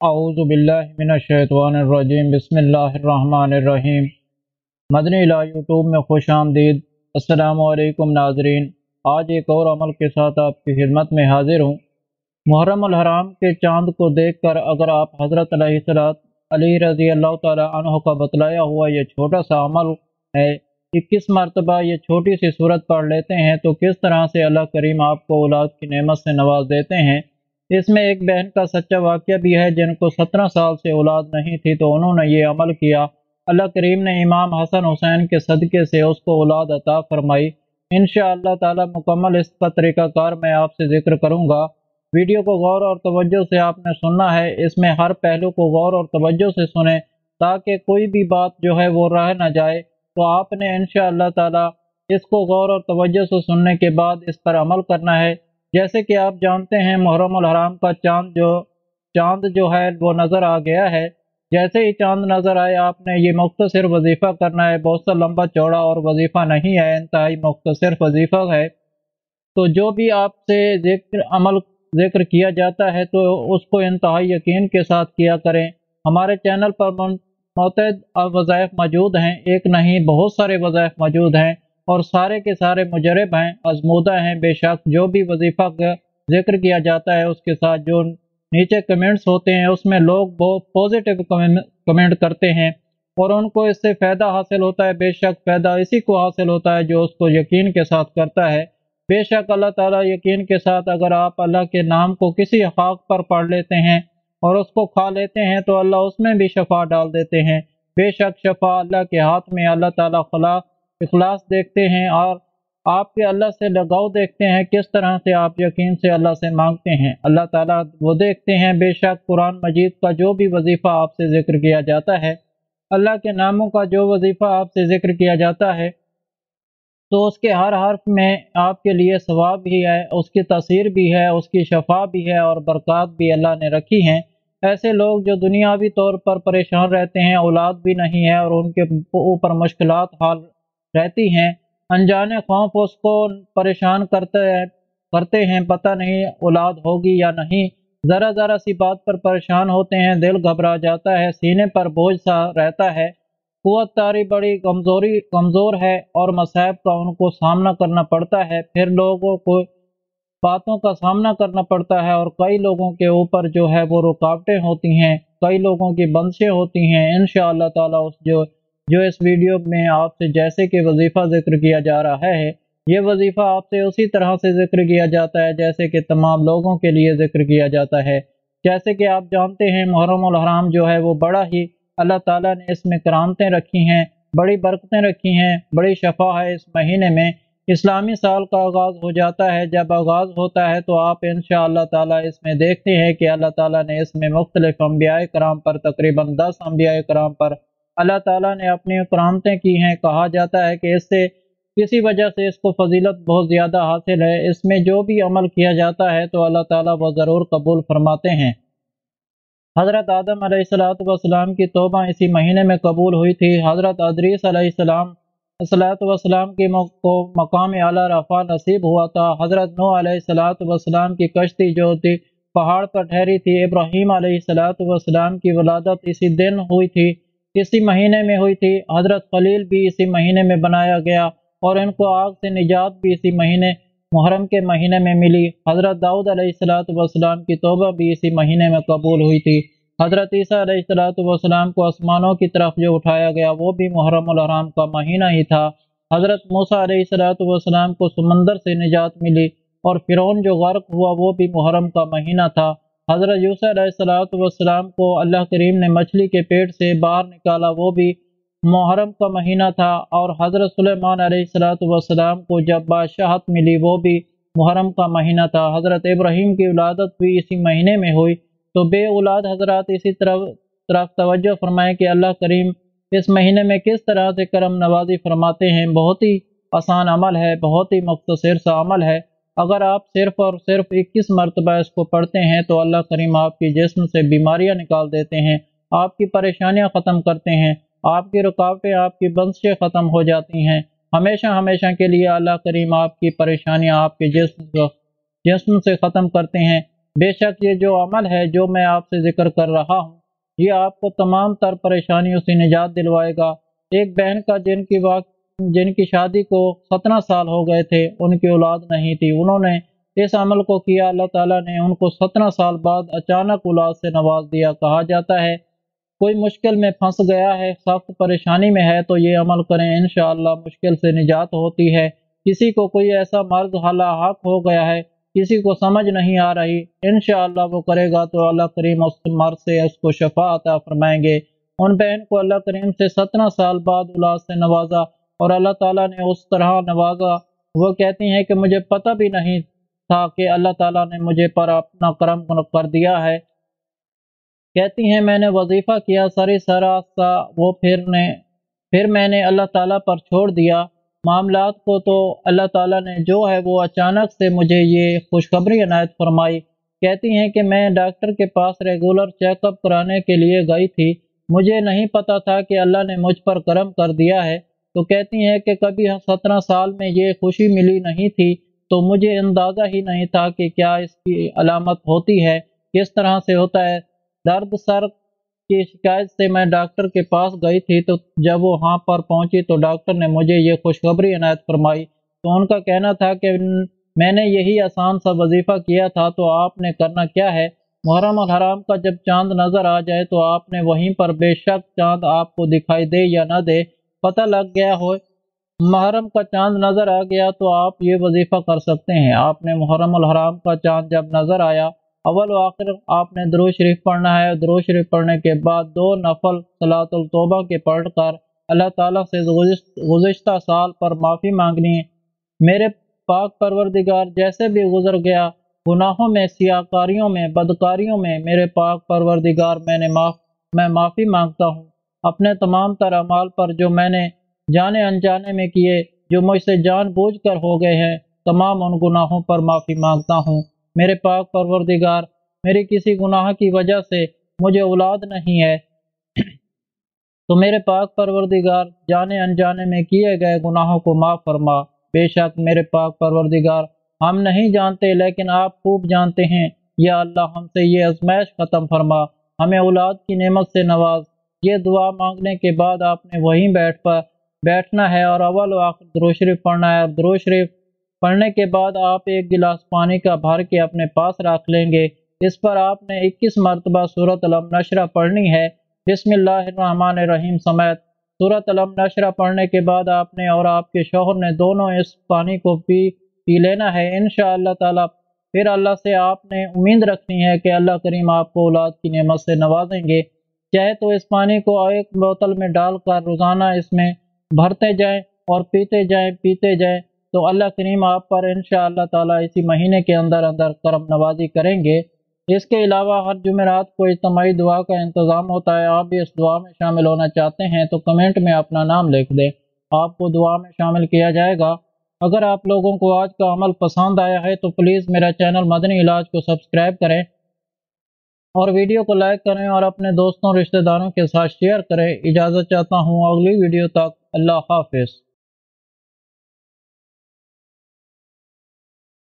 اعوذ باللہ من الشیطان الرجیم بسم اللہ الرحمن الرحیم۔ مدنی لا یوٹیوب میں خوش آمدید۔ السلام علیکم ناظرین، آج ایک اور عمل کے ساتھ آپ کی خدمت میں حاضر ہوں۔ محرم الحرام کے چاند کو دیکھ کر اگر آپ حضرت علی رضی اللہ تعالی عنہ کا بتلایا ہوا یہ چھوٹا سا عمل ہے 21 مرتبہ یہ چھوٹی سی سورت پڑھ لیتے ہیں تو کس طرح سے اللہ کریم آپ کو اولاد کی نعمت سے نواز دیتے ہیں۔ اس میں ایک بہن کا سچا واقعہ بھی ہے جن کو 17 سال سے اولاد نہیں تھی تو انہوں نے یہ عمل کیا۔ اللہ کریم نے امام حسن حسین کے صدقے سے اس کو اولاد عطا فرمائی۔ انشاءاللہ تعالی مکمل اس کا طریقہ کار میں آپ سے ذکر کروں گا۔ ویڈیو کو غور اور توجہ سے آپ نے سننا ہے، اس میں ہر پہلو کو غور اور توجہ سے سنیں تاکہ کوئی بھی بات جو ہے وہ رہ نہ جائے۔ تو آپ نے انشاءاللہ تعالی اس کو غور اور توجہ سے سننے کے بعد اس پر عمل کرنا ہے۔ جیسے کہ آپ جانتے ہیں محرم الحرام کا چاند جو ہے وہ نظر آ گیا ہے۔ جیسے ہی چاند نظر آئے آپ نے یہ مختصر وظیفہ کرنا ہے، بہت سا لمبا چوڑا اور وظیفہ نہیں ہے، انتہائی مختصر وظیفہ ہے۔ تو جو بھی آپ سے ذکر کیا جاتا ہے تو اس کو انتہائی یقین کے ساتھ کیا کریں۔ ہمارے چینل پر متعدد وظائف موجود ہیں، ایک نہیں بہت سارے وظائف موجود ہیں اور سارے کے سارے مجرب ہیں، آزمودہ ہیں۔ بے شک جو بھی وظیفہ کا ذکر کیا جاتا ہے اس کے ساتھ جو نیچے کمنٹس ہوتے ہیں اس میں لوگ بہت پازیٹیو کمنٹ کرتے ہیں اور ان کو اس سے فائدہ حاصل ہوتا ہے۔ بے شک فائدہ اسی کو حاصل ہوتا ہے جو اس کو یقین کے ساتھ کرتا ہے۔ بے شک اللہ تعالیٰ یقین کے ساتھ اگر آپ اللہ کے نام کو کسی خاک پر پڑھ لیتے ہیں اور اس کو کھا لیتے ہیں تو اللہ اس میں بھی شفا ڈال دیتے ہیں۔ بے شک شفا اللہ کے ہاتھ میں، اللہ تعالیٰ اخلاص دیکھتے ہیں اور آپ کے اللہ سے لگاؤ دیکھتے ہیں، کس طرح سے آپ یقین سے اللہ سے مانگتے ہیں، اللہ تعالیٰ وہ دیکھتے ہیں۔ بے شک قرآن مجید کا جو بھی وظیفہ آپ سے ذکر کیا جاتا ہے، اللہ کے ناموں کا جو وظیفہ آپ سے ذکر کیا جاتا ہے تو اس کے ہر حرف میں آپ کے لیے ثواب بھی ہے، اس کی تاثیر بھی ہے، اس کی شفا بھی ہے اور برکات بھی اللہ نے رکھی ہیں۔ ایسے لوگ جو دنیاوی طور پر پریشان رہتے ہیں، اولاد بھی نہیں ہے اور ان کے اوپر مشکلات حال رہتی ہیں، انجانے خوف اس کو پریشان کرتے ہیں، پتہ نہیں اولاد ہوگی یا نہیں، ذرا ذرا سی بات پر پریشان ہوتے ہیں، دل گھبرا جاتا ہے، سینے پر بوجھ سا رہتا ہے، قوت تاری بڑی کمزور ہے اور مصائب کا ان کو سامنا کرنا پڑتا ہے، پھر لوگوں کو باتوں کا سامنا کرنا پڑتا ہے اور کئی لوگوں کے اوپر جو ہے وہ رکاوٹیں ہوتی ہیں، کئی لوگوں کی بندشیں ہوتی ہیں۔ انشاءاللہ تعالیٰ جو اس ویڈیو میں آپ سے جیسے کہ وظیفہ ذکر کیا جا رہا ہے، یہ وظیفہ آپ سے اسی طرح سے ذکر کیا جاتا ہے جیسے کہ تمام لوگوں کے لیے ذکر کیا جاتا ہے۔ جیسے کہ آپ جانتے ہیں محرم الحرام جو ہے وہ بڑا ہی اللہ تعالیٰ نے اس میں کرامتیں رکھی ہیں، بڑی برکتیں رکھی ہیں، بڑی شفا ہے اس مہینے میں۔ اسلامی سال کا آغاز ہو جاتا ہے، جب آغاز ہوتا ہے تو آپ انشاءاللہ تعالیٰ اس میں دیکھتے ہیں کہ اللہ تعالیٰ نے اس میں مختلف انبیاء کرام پر تقریباً 10 انبیاء کرام پر اللہ تعالیٰ نے اپنی کرامتیں کی ہیں۔ کہا جاتا ہے کہ اس سے کسی وجہ سے اس کو فضیلت بہت زیادہ حاصل ہے، اس میں جو بھی عمل کیا جاتا ہے تو اللہ تعالیٰ وہ ضرور قبول فرماتے ہیں۔ حضرت آدم علیہ السلام کی توبہ اسی مہینے میں قبول ہوئی تھی۔ حضرت ادریس علیہ السلام کی مقام اعلیٰ رفع نصیب ہوا تھا۔ حضرت نوح علیہ السلام کی کشتی جو تھی پہاڑ پر ٹھہری تھی۔ ابراہیم علیہ السلام کی ولادت اسی دن ہوئی تھی، اسی مہینے میں ہوئی تھی۔ حضرت خلیل بھی اسی مہینے میں بنایا گیا اور ان کو آگ سے نجات بھی اسی مہینے محرم کے مہینے میں ملی۔ حضرت داؤد علیہ السلام کی توبہ بھی اسی مہینے میں قبول ہوئی تھی۔ حضرت عیسیٰ علیہ السلام کو آسمانوں کی طرف جو اٹھایا گیا وہ بھی محرم الحرام کا مہینہ ہی تھا۔ حضرت موسیٰ علیہ السلام کو سمندر سے نجات ملی اور فرعون جو غرق ہوا وہ بھی محرم کا مہینہ تھا۔ حضرت یوسف علیہ السلام کو اللہ کریم نے مچھلی کے پیٹ سے باہر نکالا، وہ بھی محرم کا مہینہ تھا۔ اور حضرت سلیمان علیہ السلام کو جب بادشاہت ملی وہ بھی محرم کا مہینہ تھا۔ حضرت ابراہیم کی ولادت بھی اسی مہینے میں ہوئی۔ تو بے اولاد حضرات اسی طرف توجہ فرمائیں کہ اللہ کریم اس مہینے میں کس طرح سے کرم نوازی فرماتے ہیں۔ بہت ہی آسان عمل ہے، بہت ہی مختصر سا عمل ہے۔ اگر آپ صرف اور صرف 21 مرتبہ اس کو پڑھتے ہیں تو اللہ کریم آپ کی جسم سے بیماریاں نکال دیتے ہیں، آپ کی پریشانیاں ختم کرتے ہیں، آپ کی رکاوٹیں، آپ کی بندشیں ختم ہو جاتی ہیں۔ ہمیشہ ہمیشہ کے لیے اللہ کریم آپ کی پریشانیاں آپ کے جسم سے ختم کرتے ہیں۔ بے شک یہ جو عمل ہے جو میں آپ سے ذکر کر رہا ہوں، یہ آپ کو تمام تر پریشانیوں سے نجات دلوائے گا۔ ایک بہن کا جن کی شادی کو 17 سال ہو گئے تھے، ان کی اولاد نہیں تھی، انہوں نے اس عمل کو کیا، اللہ تعالیٰ نے ان کو 17 سال بعد اچانک اولاد سے نواز دیا۔ کہا جاتا ہے کوئی مشکل میں پھنس گیا ہے، سخت پریشانی میں ہے تو یہ عمل کریں، انشاءاللہ مشکل سے نجات ہوتی ہے۔ کسی کو کوئی ایسا مرض لاحق ہو گیا ہے، کسی کو سمجھ نہیں آ رہی، انشاءاللہ وہ کرے گا تو اللہ کریم اس مرض سے اس کو شفا عطا فرمائیں گے۔ ان بہن کو اللہ کریم سے 17 سال بعد اولاد سے نوازا، اور اللہ تعالیٰ نے اس طرح نوازا، وہ کہتی ہیں کہ مجھے پتہ بھی نہیں تھا کہ اللہ تعالیٰ نے مجھے پر اپنا کرم کر دیا ہے۔ کہتی ہیں میں نے وظیفہ کیا ساری سراسا، وہ پھر میں نے اللہ تعالیٰ پر چھوڑ دیا معاملات کو، تو اللہ تعالیٰ نے جو ہے وہ اچانک سے مجھے یہ خوشخبری عنایت فرمائی۔ کہتی ہیں کہ میں ڈاکٹر کے پاس ریگولر چیک اپ کرانے کے لیے گئی تھی، مجھے نہیں پتہ تھا کہ اللہ نے مجھ پر کرم کر دیا ہے۔ تو کہتی ہیں کہ کبھی 17 سال میں یہ خوشی ملی نہیں تھی، تو مجھے اندازہ ہی نہیں تھا کہ کیا اس کی علامت ہوتی ہے، کس طرح سے ہوتا ہے۔ درد سر کی شکایت سے میں ڈاکٹر کے پاس گئی تھی، تو جب وہ وہاں پر پہنچی تو ڈاکٹر نے مجھے یہ خوشخبری عنایت فرمائی۔ تو ان کا کہنا تھا کہ میں نے یہی آسان سا وظیفہ کیا تھا، تو آپ نے کرنا کیا ہے، محرم الحرام کا جب چاند نظر آ جائے تو آپ نے وہیں پر، بے شک چاند آپ کو دکھائی دے یا نہ دے، پتہ لگ گیا ہو، محرم کا چاند نظر آ گیا تو آپ یہ وظیفہ کر سکتے ہیں۔ آپ نے محرم الحرام کا چاند جب نظر آیا، اول و آخر آپ نے درود شریف پڑھنا ہے، درود شریف پڑھنے کے بعد 2 نفل صلاۃ التوبہ کے پڑھ کر اللہ تعالیٰ سے گزشتہ سال پر معافی مانگنی ہے۔ میرے پاک پروردگار، جیسے بھی گزر گیا گناہوں میں، سیاکاریوں میں، بدکاریوں میں، میرے پاک پروردگار میں معافی مانگتا ہوں اپنے تمام تر اعمال پر جو میں نے جانے انجانے میں کیے، جو مجھ سے جان بوجھ کر ہو گئے ہیں، تمام ان گناہوں پر معافی مانگتا ہوں۔ میرے پاک پروردگار، میری کسی گناہ کی وجہ سے مجھے اولاد نہیں ہے، تو میرے پاک پروردگار جانے انجانے میں کیے گئے گناہوں کو معاف فرما۔ بے شک میرے پاک پروردگار، ہم نہیں جانتے لیکن آپ خوب جانتے ہیں، یا اللہ ہم سے یہ آزمائش ختم فرما، ہمیں اولاد کی نعمت سے نواز۔ یہ دعا مانگنے کے بعد آپ نے وہیں بیٹھنا ہے اور اول و آخر درود شریف پڑھنا ہے، اور درود شریف پڑھنے کے بعد آپ 1 گلاس پانی کا بھر کے اپنے پاس رکھ لیں گے۔ اس پر آپ نے 21 مرتبہ سورۃ علم نشرہ پڑھنی ہے، بسم اللہ الرحمن الرحیم سمیت۔ سورۃ علم نشرہ پڑھنے کے بعد آپ نے اور آپ کے شوہر نے دونوں اس پانی کو پی لینا ہے انشاءاللہ تعالی۔ پھر اللہ سے آپ نے امید رکھنی ہے کہ اللہ کریم آپ کو اولاد کی نعمت سے نوازیں گے۔ چاہے تو اس پانی کو ایک بوتل میں ڈال کر روزانہ اس میں بھرتے جائیں اور پیتے جائیں تو اللہ کریم آپ پر انشاءاللہ تعالی اسی مہینے کے اندر کرم نوازی کریں گے۔ اس کے علاوہ ہر جمعرات کو اجتماعی دعا کا انتظام ہوتا ہے، آپ بھی اس دعا میں شامل ہونا چاہتے ہیں تو کمنٹ میں اپنا نام لکھ دیں، آپ کو دعا میں شامل کیا جائے گا۔ اگر آپ لوگوں کو آج کا عمل پسند آیا ہے تو پلیز میرا چینل مدنی علاج کو سبسکرائب کریں اور ویڈیو کو لائک کریں اور اپنے دوستوں رشتہ داروں کے ساتھ شیئر کریں۔ اجازت چاہتا ہوں اگلی ویڈیو تک، اللہ حافظ۔